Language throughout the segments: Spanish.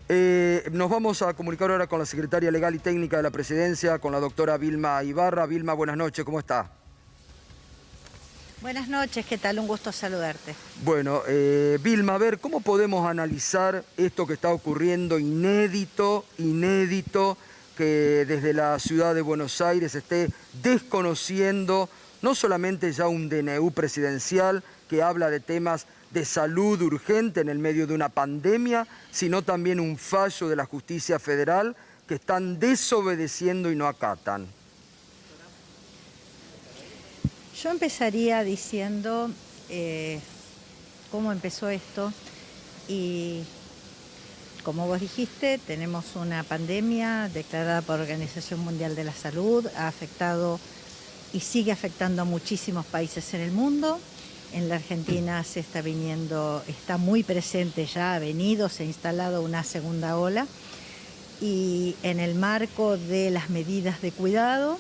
Nos vamos a comunicar ahora con la secretaria legal y técnica de la Presidencia, con la doctora Vilma Ibarra. Vilma, buenas noches, ¿cómo está? Buenas noches, ¿qué tal? Un gusto saludarte. Bueno, Vilma, a ver, ¿cómo podemos analizar esto que está ocurriendo inédito, que desde la ciudad de Buenos Aires esté desconociendo no solamente ya un DNU presidencial que habla de temas de salud urgente en el medio de una pandemia, sino también un fallo de la justicia federal que están desobedeciendo y no acatan? Yo empezaría diciendo cómo empezó esto y como vos dijiste, tenemos una pandemia declarada por la Organización Mundial de la Salud, ha afectado y sigue afectando a muchísimos países en el mundo. En la Argentina está muy presente ya, se ha instalado una segunda ola y en el marco de las medidas de cuidado,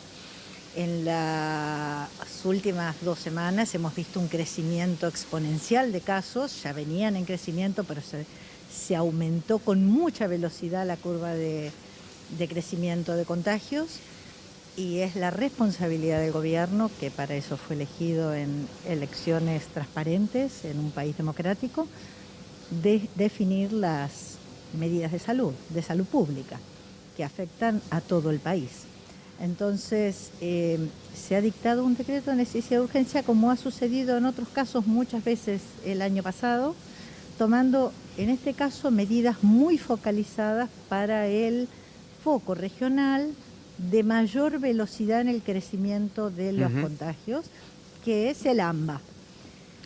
en las últimas 2 semanas hemos visto un crecimiento exponencial de casos, ya venían en crecimiento, pero se aumentó con mucha velocidad la curva de crecimiento de contagios. Y es la responsabilidad del gobierno, que para eso fue elegido en elecciones transparentes en un país democrático, de definir las medidas de salud pública, que afectan a todo el país. Entonces, se ha dictado un decreto de necesidad de urgencia, como ha sucedido en otros casos muchas veces el año pasado, tomando en este caso medidas muy focalizadas para el foco regional de mayor velocidad en el crecimiento de los contagios, que es el AMBA.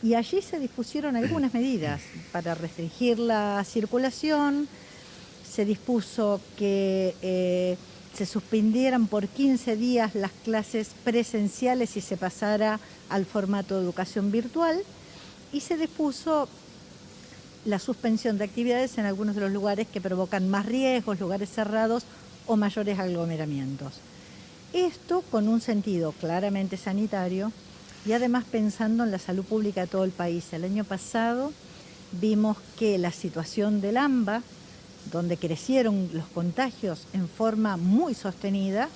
Y allí se dispusieron algunas medidas para restringir la circulación, se dispuso que se suspendieran por 15 días las clases presenciales y se pasara al formato de educación virtual, y se dispuso la suspensión de actividades en algunos de los lugares que provocan más riesgos, lugares cerrados o mayores aglomeramientos. Esto con un sentido claramente sanitario y además pensando en la salud pública de todo el país. El año pasado vimos que la situación del AMBA, donde crecieron los contagios en forma muy sostenida,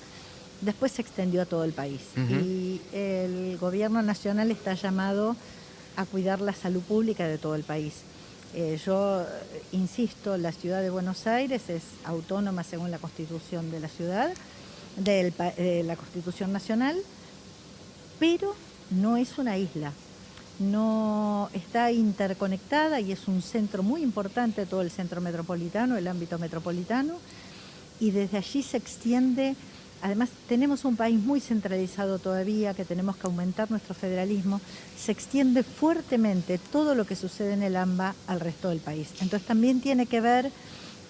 después se extendió a todo el país. Y el gobierno nacional está llamado a cuidar la salud pública de todo el país. Yo insisto, la ciudad de Buenos Aires es autónoma según la Constitución de la ciudad, de la Constitución Nacional, pero no es una isla, no está interconectada y es un centro muy importante, todo el centro metropolitano, el ámbito metropolitano, y desde allí se extiende. Además, tenemos un país muy centralizado todavía, que tenemos que aumentar nuestro federalismo. Se extiende fuertemente todo lo que sucede en el AMBA al resto del país. Entonces también tiene que ver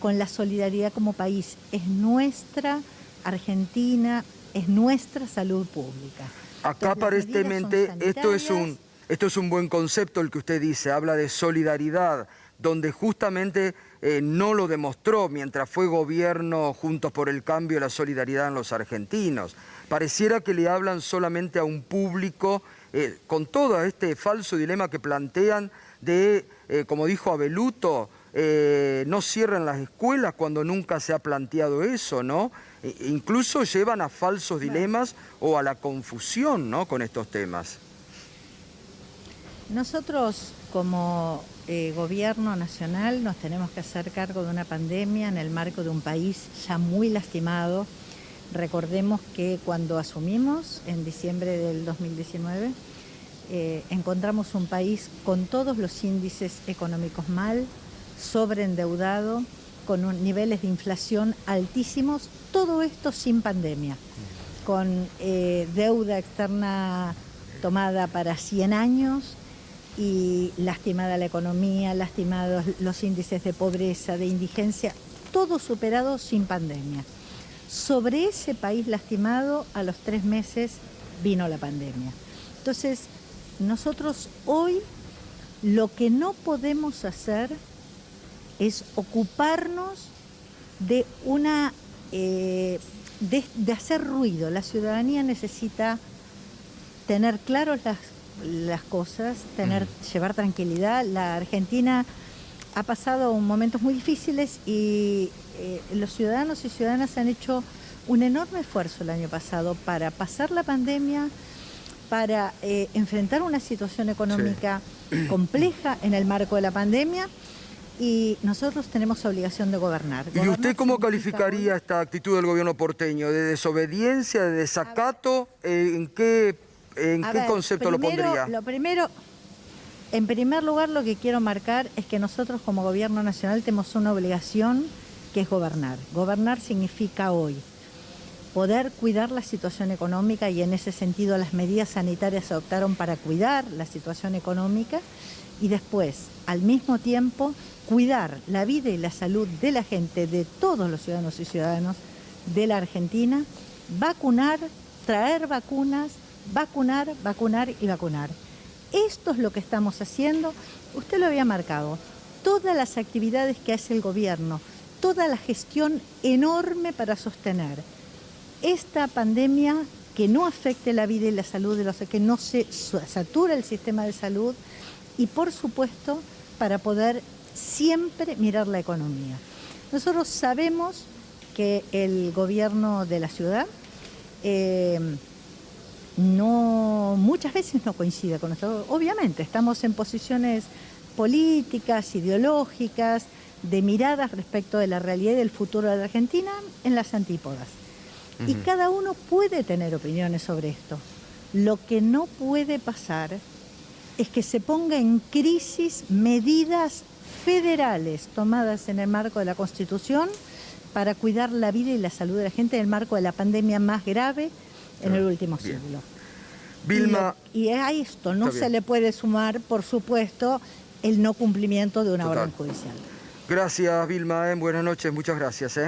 con la solidaridad como país. Es nuestra Argentina, es nuestra salud pública. Acá aparentemente esto es un buen concepto el que usted dice, habla de solidaridad, donde justamente no lo demostró mientras fue gobierno Juntos por el Cambio, la solidaridad en los argentinos. Pareciera que le hablan solamente a un público, con todo este falso dilema que plantean de, como dijo Abeluto, no cierran las escuelas cuando nunca se ha planteado eso, ¿no? Incluso llevan a falsos dilemas o a la confusión, ¿no?, con estos temas. Nosotros como gobierno nacional nos tenemos que hacer cargo de una pandemia en el marco de un país ya muy lastimado. Recordemos que cuando asumimos en diciembre del 2019, encontramos un país con todos los índices económicos mal, sobreendeudado, con niveles de inflación altísimos, todo esto sin pandemia, con deuda externa tomada para 100 años, y lastimada la economía, lastimados los índices de pobreza, de indigencia, todo superado sin pandemia. Sobre ese país lastimado, a los 3 meses vino la pandemia. Entonces, nosotros hoy lo que no podemos hacer es ocuparnos de de hacer ruido. La ciudadanía necesita tener claros las cosas, llevar tranquilidad. La Argentina ha pasado momentos muy difíciles y los ciudadanos y ciudadanas han hecho un enorme esfuerzo el año pasado para pasar la pandemia, para enfrentar una situación económica compleja en el marco de la pandemia, y nosotros tenemos obligación de gobernar. ¿Y usted cómo calificaría esta actitud del gobierno porteño? ¿De desobediencia, de desacato? ¿En qué concepto lo pondría? En primer lugar, lo que quiero marcar es que nosotros como gobierno nacional tenemos una obligación, que es gobernar. Gobernar significa hoy poder cuidar la situación económica, y en ese sentido las medidas sanitarias se adoptaron para cuidar la situación económica, y después, al mismo tiempo, cuidar la vida y la salud de la gente, de todos los ciudadanos y ciudadanas de la Argentina, vacunar, traer vacunas, vacunar, vacunar y vacunar. Esto es lo que estamos haciendo. Usted lo había marcado. Todas las actividades que hace el gobierno, toda la gestión enorme para sostener esta pandemia, que no afecte la vida y la salud de los, que no se sature el sistema de salud, y por supuesto para poder siempre mirar la economía. Nosotros sabemos que el gobierno de la ciudad muchas veces no coincide con nosotros. Obviamente estamos en posiciones políticas, ideológicas, de miradas respecto de la realidad y del futuro de la Argentina en las antípodas. Y cada uno puede tener opiniones sobre esto. Lo que no puede pasar es que se ponga en crisis medidas federales tomadas en el marco de la Constitución para cuidar la vida y la salud de la gente en el marco de la pandemia más grave en el último siglo. Vilma, y a esto no se le puede sumar, por supuesto, el no cumplimiento de una orden judicial. Gracias, Vilma. Buenas noches, muchas gracias.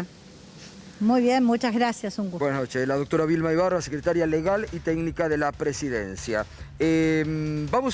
Muy bien, muchas gracias, un gusto. Buenas noches. La doctora Vilma Ibarra, secretaria legal y técnica de la Presidencia. Vamos